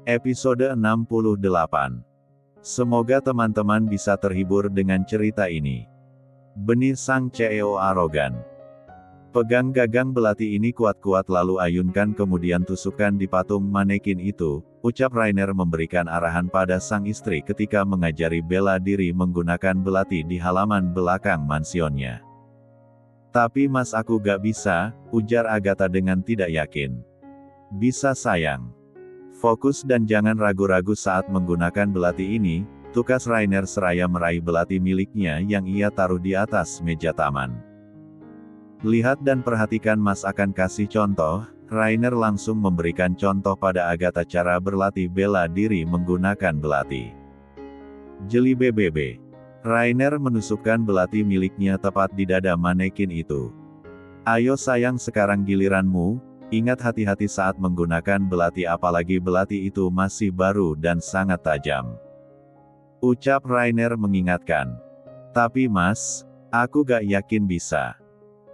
Episode 68. Semoga teman-teman bisa terhibur dengan cerita ini. Benih sang CEO arogan. Pegang gagang belati ini kuat-kuat lalu ayunkan kemudian tusukkan di patung manekin itu, ucap Rainer memberikan arahan pada sang istri ketika mengajari bela diri menggunakan belati di halaman belakang mansionnya. Tapi mas aku gak bisa, ujar Agatha dengan tidak yakin. Bisa sayang. Fokus dan jangan ragu-ragu saat menggunakan belati ini, tukas Rainer seraya meraih belati miliknya yang ia taruh di atas meja taman. Lihat dan perhatikan mas akan kasih contoh, Rainer langsung memberikan contoh pada Agatha cara berlatih bela diri menggunakan belati. Jeli BBB. Rainer menusukkan belati miliknya tepat di dada manekin itu. Ayo sayang sekarang giliranmu. Ingat hati-hati saat menggunakan belati apalagi belati itu masih baru dan sangat tajam. Ucap Rainer mengingatkan. Tapi mas, aku gak yakin bisa.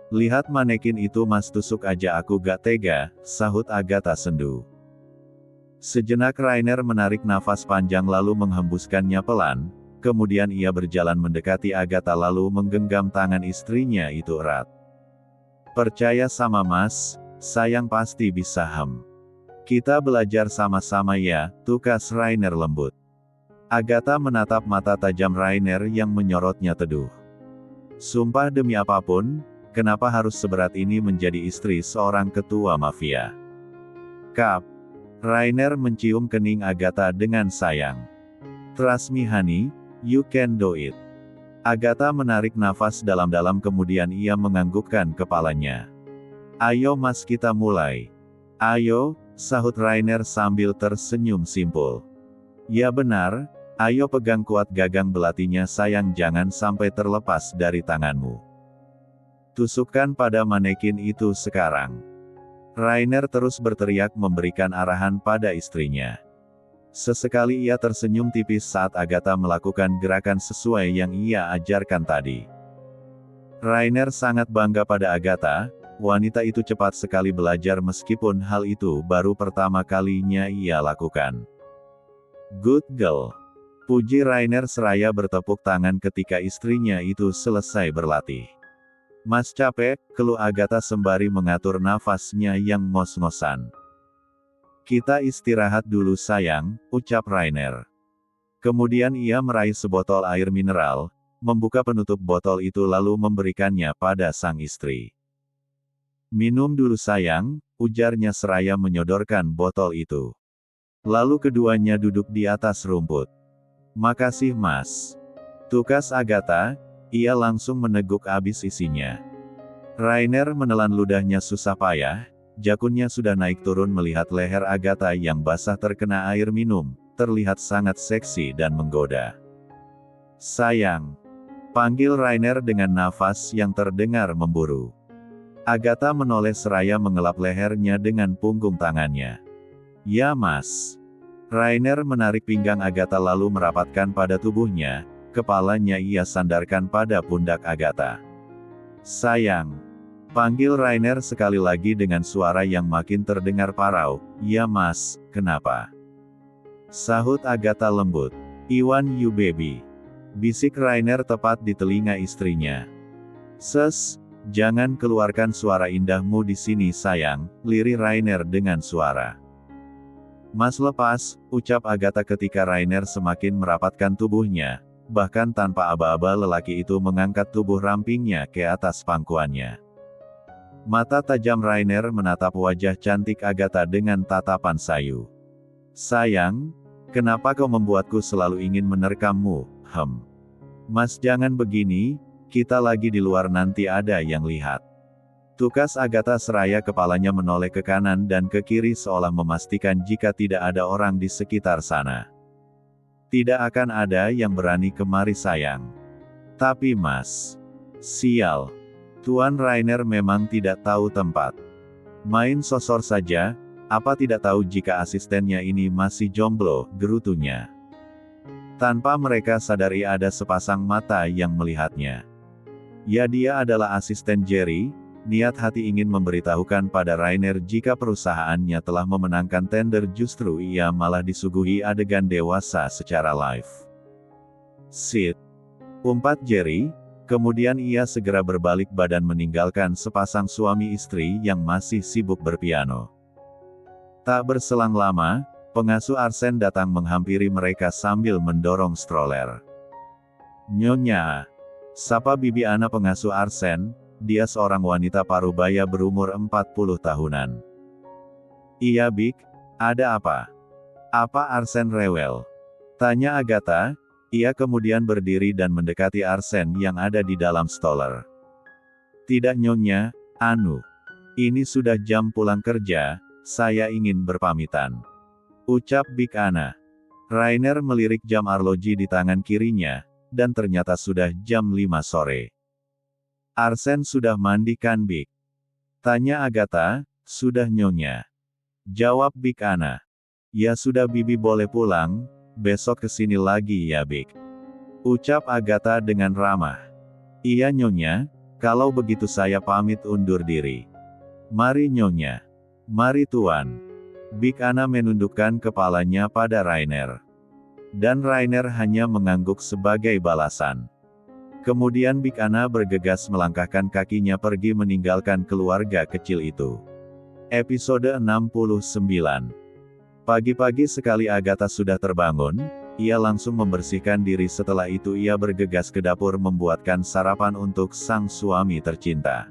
Lihat manekin itu mas tusuk aja aku gak tega, sahut Agatha sendu. Sejenak Rainer menarik nafas panjang lalu menghembuskannya pelan, kemudian ia berjalan mendekati Agatha lalu menggenggam tangan istrinya itu erat. Percaya sama mas. Sayang pasti bisa Kita belajar sama-sama ya, tukas Rainer lembut. Agatha menatap mata tajam Rainer yang menyorotnya teduh. Sumpah demi apapun, kenapa harus seberat ini menjadi istri seorang ketua mafia? Kap. Rainer mencium kening Agatha dengan sayang. Trust me honey, you can do it. Agatha menarik nafas dalam-dalam kemudian ia menganggukkan kepalanya. Ayo mas kita mulai. Ayo, sahut Rainer sambil tersenyum simpul. Ya benar, ayo pegang kuat gagang belatinya sayang jangan sampai terlepas dari tanganmu. Tusukkan pada manekin itu sekarang. Rainer terus berteriak memberikan arahan pada istrinya. Sesekali ia tersenyum tipis saat Agatha melakukan gerakan sesuai yang ia ajarkan tadi. Rainer sangat bangga pada Agatha. Wanita itu cepat sekali belajar meskipun hal itu baru pertama kalinya ia lakukan. Good girl. Puji Rainer seraya bertepuk tangan ketika istrinya itu selesai berlatih. Mas capek, keluh Agatha sembari mengatur nafasnya yang ngos-ngosan. Kita istirahat dulu sayang, ucap Rainer. Kemudian ia meraih sebotol air mineral, membuka penutup botol itu lalu memberikannya pada sang istri. Minum dulu sayang, ujarnya seraya menyodorkan botol itu. Lalu keduanya duduk di atas rumput. Makasih mas. Tukas Agatha, ia langsung meneguk abis isinya. Rainer menelan ludahnya susah payah, jakunnya sudah naik turun melihat leher Agatha yang basah terkena air minum, terlihat sangat seksi dan menggoda. Sayang. Panggil Rainer dengan nafas yang terdengar memburu. Agatha menoleh seraya mengelap lehernya dengan punggung tangannya. Ya mas. Rainer menarik pinggang Agatha lalu merapatkan pada tubuhnya, kepalanya ia sandarkan pada pundak Agatha. Sayang. Panggil Rainer sekali lagi dengan suara yang makin terdengar parau. Ya mas, kenapa? Sahut Agatha lembut. Iwan you baby. Bisik Rainer tepat di telinga istrinya. Ses. Jangan keluarkan suara indahmu di sini sayang, lirih Rainer dengan suara. Mas lepas, ucap Agatha ketika Rainer semakin merapatkan tubuhnya, bahkan tanpa aba-aba lelaki itu mengangkat tubuh rampingnya ke atas pangkuannya. Mata tajam Rainer menatap wajah cantik Agatha dengan tatapan sayu. Sayang, kenapa kau membuatku selalu ingin menerkammu, Mas jangan begini. Kita lagi di luar nanti ada yang lihat. Tukas Agatha seraya kepalanya menoleh ke kanan dan ke kiri seolah memastikan jika tidak ada orang di sekitar sana. Tidak akan ada yang berani kemari sayang. Tapi mas. Sial. Tuan Rainer memang tidak tahu tempat. Main sosor saja, apa tidak tahu jika asistennya ini masih jomblo, gerutunya. Tanpa mereka sadari ada sepasang mata yang melihatnya. Ya dia adalah asisten Jerry, niat hati ingin memberitahukan pada Rainer jika perusahaannya telah memenangkan tender, justru ia malah disuguhi adegan dewasa secara live. "Shit," umpat Jerry, kemudian ia segera berbalik badan meninggalkan sepasang suami istri yang masih sibuk berpiano. Tak berselang lama, pengasuh Arsen datang menghampiri mereka sambil mendorong stroller. "Nyonya," sapa Bibi Ana pengasuh Arsen. Dia seorang wanita parubaya berumur 40 tahunan. "Iya Bik, ada apa?" "Apa Arsen rewel?" tanya Agatha. Ia kemudian berdiri dan mendekati Arsen yang ada di dalam stroller. "Tidak Nyonya, ini sudah jam pulang kerja, saya ingin berpamitan," ucap Bik Ana. Rainer melirik jam arloji di tangan kirinya, dan ternyata sudah jam 5 sore. "Arsen sudah mandi kan Bik?" tanya Agatha. "Sudah Nyonya," jawab Bik Ana. "Ya sudah Bibi boleh pulang, besok kesini lagi ya Bik," ucap Agatha dengan ramah. "Iya Nyonya, kalau begitu saya pamit undur diri." "Mari Nyonya." "Mari Tuan." Bik Ana menundukkan kepalanya pada Rainer. Dan Rainer hanya mengangguk sebagai balasan. Kemudian Bik Ana bergegas melangkahkan kakinya pergi meninggalkan keluarga kecil itu. Episode 69. Pagi-pagi sekali Agatha sudah terbangun, ia langsung membersihkan diri. Setelah itu ia bergegas ke dapur membuatkan sarapan untuk sang suami tercinta.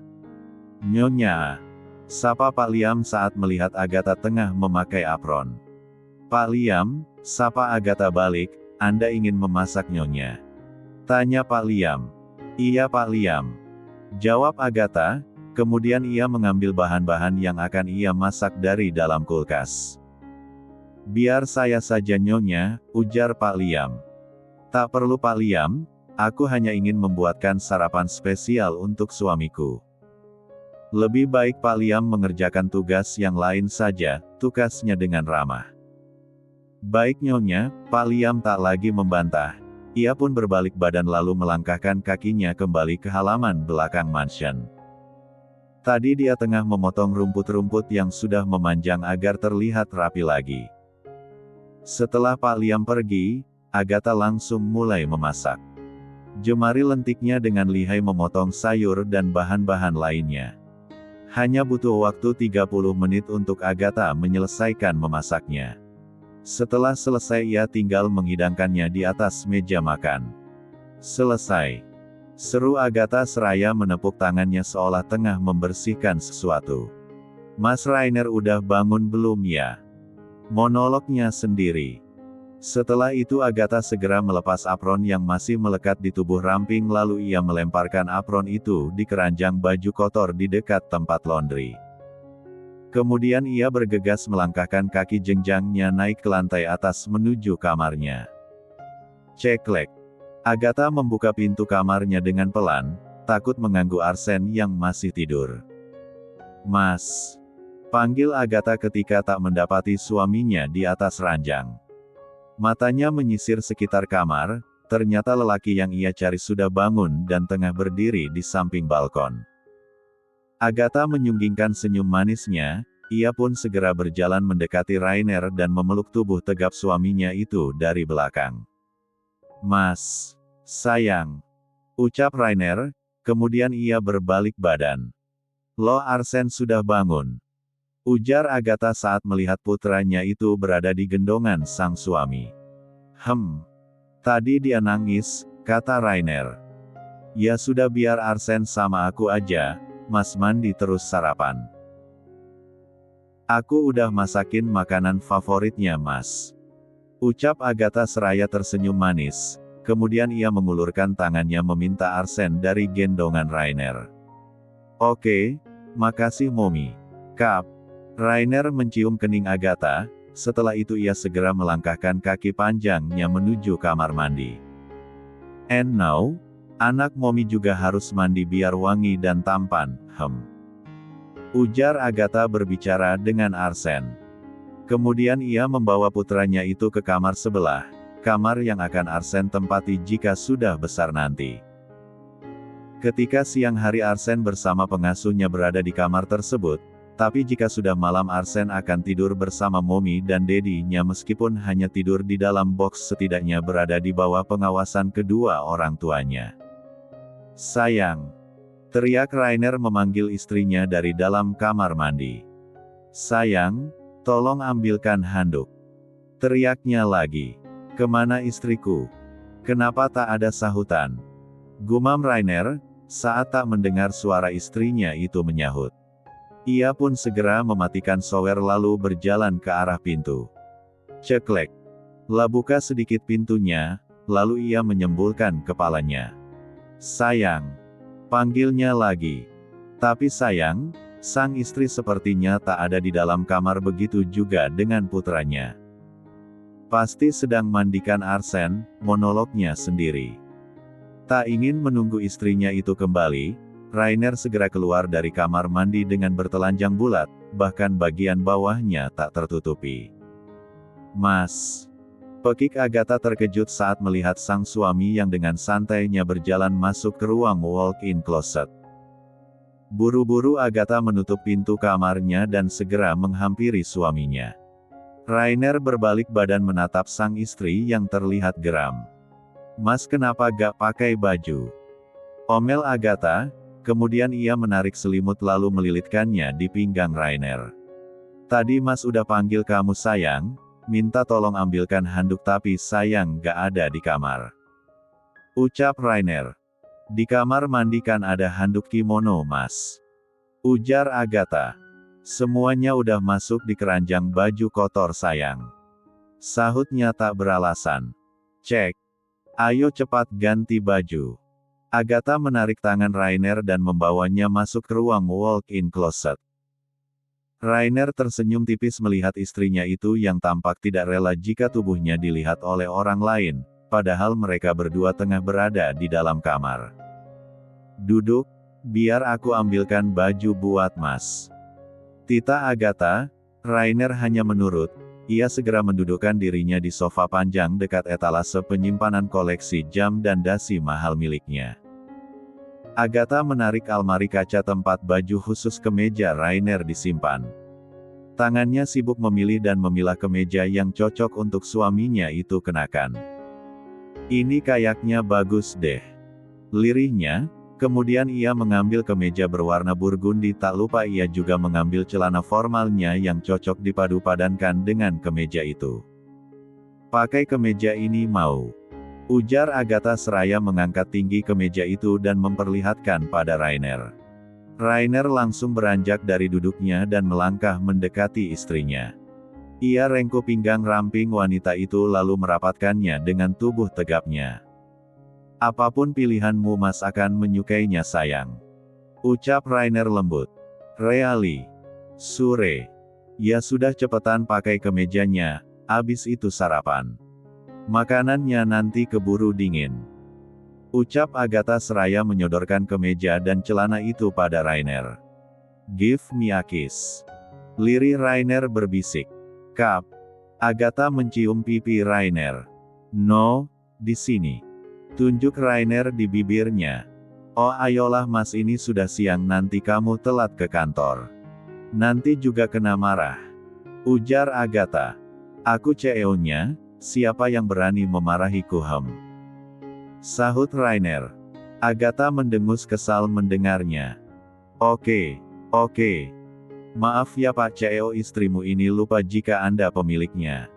"Nyonya," sapa Pak Liam saat melihat Agatha tengah memakai apron. "Pak Liam," sapa Agatha balik, "Anda ingin memasak Nyonya?" tanya Pak Liam. "Iya Pak Liam," jawab Agatha, kemudian ia mengambil bahan-bahan yang akan ia masak dari dalam kulkas. "Biar saya saja Nyonya," ujar Pak Liam. "Tak perlu Pak Liam, aku hanya ingin membuatkan sarapan spesial untuk suamiku." "Lebih baik Pak Liam mengerjakan tugas yang lain saja," tukasnya dengan ramah. "Baik Nyonya," Pak Liam tak lagi membantah. Ia pun berbalik badan lalu melangkahkan kakinya kembali ke halaman belakang mansion. Tadi dia tengah memotong rumput-rumput yang sudah memanjang agar terlihat rapi lagi. Setelah Pak Liam pergi, Agatha langsung mulai memasak. Jemari lentiknya dengan lihai memotong sayur dan bahan-bahan lainnya. Hanya butuh waktu 30 menit untuk Agatha menyelesaikan memasaknya. Setelah selesai ia tinggal menghidangkannya di atas meja makan. "Selesai," seru Agatha seraya menepuk tangannya seolah tengah membersihkan sesuatu. "Mas Rainer udah bangun belum ya?" monolognya sendiri. Setelah itu Agatha segera melepas apron yang masih melekat di tubuh ramping lalu ia melemparkan apron itu di keranjang baju kotor di dekat tempat laundry. Kemudian ia bergegas melangkahkan kaki jenjangnya naik ke lantai atas menuju kamarnya. Ceklek. Agatha membuka pintu kamarnya dengan pelan, takut mengganggu Arsen yang masih tidur. "Mas," panggil Agatha ketika tak mendapati suaminya di atas ranjang. Matanya menyisir sekitar kamar, ternyata lelaki yang ia cari sudah bangun dan tengah berdiri di samping balkon. Agatha menyunggingkan senyum manisnya, ia pun segera berjalan mendekati Rainer dan memeluk tubuh tegap suaminya itu dari belakang. "Mas, sayang," ucap Rainer, kemudian ia berbalik badan. "Loh Arsen sudah bangun," ujar Agatha saat melihat putranya itu berada di gendongan sang suami. Tadi dia nangis," kata Rainer. "Ya sudah biar Arsen sama aku aja, Mas mandi terus sarapan. Aku udah masakin makanan favoritnya Mas," ucap Agatha seraya tersenyum manis, kemudian ia mengulurkan tangannya meminta Arsen dari gendongan Rainer. "Oke, makasih Momi." "Kap." Rainer mencium kening Agatha, setelah itu ia segera melangkahkan kaki panjangnya menuju kamar mandi. "And now, anak Momi juga harus mandi biar wangi dan tampan, ujar Agatha berbicara dengan Arsen. Kemudian ia membawa putranya itu ke kamar sebelah, kamar yang akan Arsen tempati jika sudah besar nanti. Ketika siang hari Arsen bersama pengasuhnya berada di kamar tersebut, tapi jika sudah malam Arsen akan tidur bersama Mommy dan Daddy-nya meskipun hanya tidur di dalam box setidaknya berada di bawah pengawasan kedua orang tuanya. "Sayang!" teriak Rainer memanggil istrinya dari dalam kamar mandi. "Sayang, tolong ambilkan handuk." Teriaknya lagi. "Kemana istriku? Kenapa tak ada sahutan?" gumam Rainer, saat tak mendengar suara istrinya itu menyahut. Ia pun segera mematikan shower lalu berjalan ke arah pintu. Ceklek. Lah buka sedikit pintunya, lalu ia menyembulkan kepalanya. "Sayang!" panggilnya lagi. Tapi sayang, sang istri sepertinya tak ada di dalam kamar, begitu juga dengan putranya. "Pasti sedang mandikan Arsen," monolognya sendiri. Tak ingin menunggu istrinya itu kembali, Rainer segera keluar dari kamar mandi dengan bertelanjang bulat, bahkan bagian bawahnya tak tertutupi. "Mas!" pekik Agatha terkejut saat melihat sang suami yang dengan santainya berjalan masuk ke ruang walk-in closet. Buru-buru Agatha menutup pintu kamarnya dan segera menghampiri suaminya. Rainer berbalik badan menatap sang istri yang terlihat geram. "Mas, kenapa gak pakai baju?" omel Agatha, kemudian ia menarik selimut lalu melilitkannya di pinggang Rainer. "Tadi Mas udah panggil kamu sayang, minta tolong ambilkan handuk tapi sayang gak ada di kamar," ucap Rainer. "Di kamar mandi kan ada handuk kimono Mas," ujar Agatha. "Semuanya udah masuk di keranjang baju kotor sayang," sahutnya tak beralasan. "Cek. Ayo cepat ganti baju." Agatha menarik tangan Rainer dan membawanya masuk ke ruang walk-in closet. Rainer tersenyum tipis melihat istrinya itu yang tampak tidak rela jika tubuhnya dilihat oleh orang lain, padahal mereka berdua tengah berada di dalam kamar. "Duduk, biar aku ambilkan baju buat Mas," titah Agatha. Rainer hanya menurut. Ia segera mendudukkan dirinya di sofa panjang dekat etalase penyimpanan koleksi jam dan dasi mahal miliknya. Agatha menarik almari kaca tempat baju khusus kemeja Rainer disimpan. Tangannya sibuk memilih dan memilah kemeja yang cocok untuk suaminya itu kenakan. "Ini kayaknya bagus deh," lirihnya. Kemudian ia mengambil kemeja berwarna burgundi, tak lupa ia juga mengambil celana formalnya yang cocok dipadu-padankan dengan kemeja itu. "Pakai kemeja ini mau?" ujar Agatha seraya mengangkat tinggi kemeja itu dan memperlihatkan pada Rainer. Rainer langsung beranjak dari duduknya dan melangkah mendekati istrinya. Ia rengkuh pinggang ramping wanita itu lalu merapatkannya dengan tubuh tegapnya. "Apapun pilihanmu Mas akan menyukainya sayang," ucap Rainer lembut. "Really? Sure. Ya sudah, cepetan pakai kemejanya, abis itu sarapan. Makanannya nanti keburu dingin," ucap Agatha seraya menyodorkan kemeja dan celana itu pada Rainer. "Give me a kiss," lirih Rainer berbisik. "Kap." Agatha mencium pipi Rainer. "No, di sini," tunjuk Rainer di bibirnya. "Oh ayolah Mas, ini sudah siang, nanti kamu telat ke kantor. Nanti juga kena marah," ujar Agatha. "Aku CEO-nya, siapa yang berani memarahiku sahut Rainer. Agatha mendengus kesal mendengarnya. Oke. Maaf ya Pak CEO, istrimu ini lupa jika Anda pemiliknya,"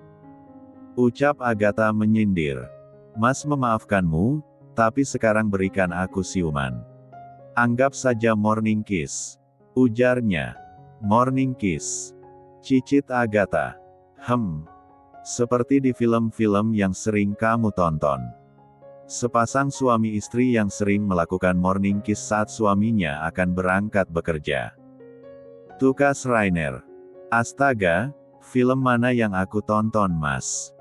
ucap Agatha menyindir. "Mas memaafkanmu, tapi sekarang berikan aku siuman. Anggap saja morning kiss," ujarnya. "Morning kiss?" cicit Agatha. Seperti di film-film yang sering kamu tonton. Sepasang suami istri yang sering melakukan morning kiss saat suaminya akan berangkat bekerja," tukas Rainer. "Astaga, film mana yang aku tonton Mas?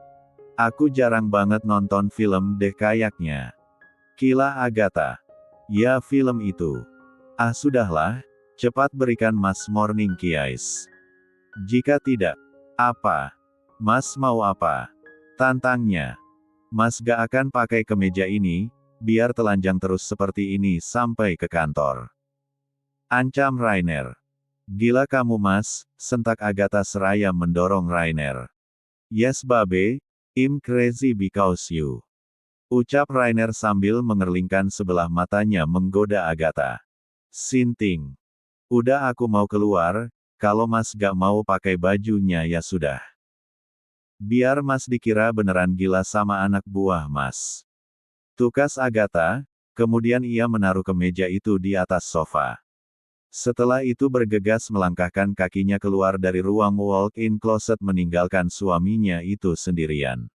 Aku jarang banget nonton film deh kayaknya," kila Agatha. "Ya film itu. Ah sudahlah, cepat berikan Mas morning kiss. Jika tidak, apa? Mas mau apa?" tantangnya. "Mas gak akan pakai kemeja ini, biar telanjang terus seperti ini sampai ke kantor. Ancam Rainer. Gila kamu mas, sentak Agatha seraya mendorong Rainer. Yes babe, I'm crazy because you. Ucap Rainer sambil mengerlingkan sebelah matanya menggoda Agatha. Sinting. Udah aku mau keluar, kalau mas gak mau pakai bajunya ya sudah. Biar mas dikira beneran gila sama anak buah mas. Tukas Agatha, kemudian ia menaruh kemeja itu di atas sofa. Setelah itu bergegas melangkahkan kakinya keluar dari ruang walk-in closet meninggalkan suaminya itu sendirian.